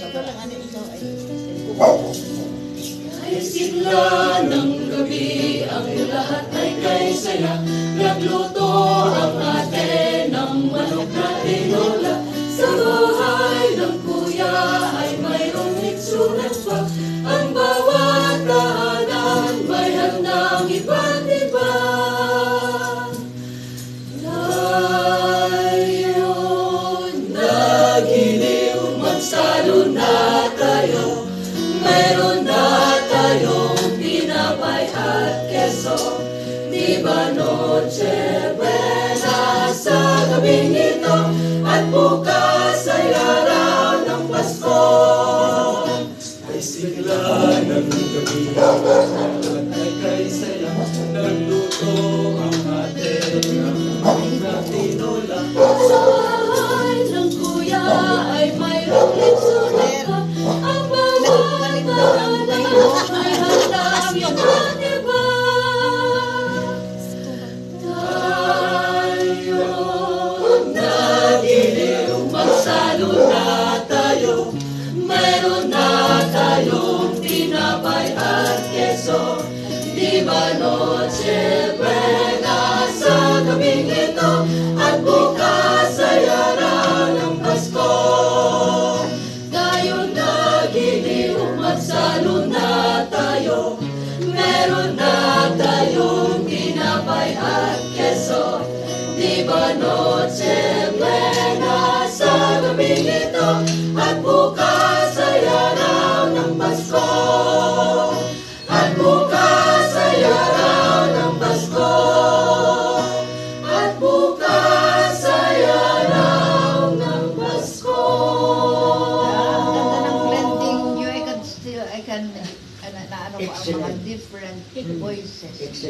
Ikaw lang, ano ikaw ay Ay sigla ng gabi, ang lahat ay kay saya. Nagluto ang ate ng manok na tinola. Sa bahay ng kuya ay mayroong itsunan pa. Ang bawat tahanan may handang iba't iba. Ngayon nagiliw, magsalo na tayo. Mayroon na tayong tinapay at keso. Di ba Noche Buena sa gabing ito? At bukas ay araw ng Pasko. Ay sigla ng gabi, ang lahat ay kay saya. Nagluto ang ate ng manok na tinola. Sa bahay ng kuya ay mayroong litsunan pa. Ang bawat tahanan ay handang iba't iba. Tayo nagiliw, magsalo na tayo. Mayroon na tayong tinapay at keso. Di ba Noche Buena sa gabing ito? At bukas ay araw ng Pasko. Tayo nagiliw, magsalo na tayo. Meron na tayong tinapay at keso. Di ba Noche Buena sa gabing ito? At bukas ay araw ng Pasko. At bukas ay araw ng Pasko. At bukas ay araw ng Pasko. ganda ng blending nyo. I can still, I can, ano pa, ang mga different voices.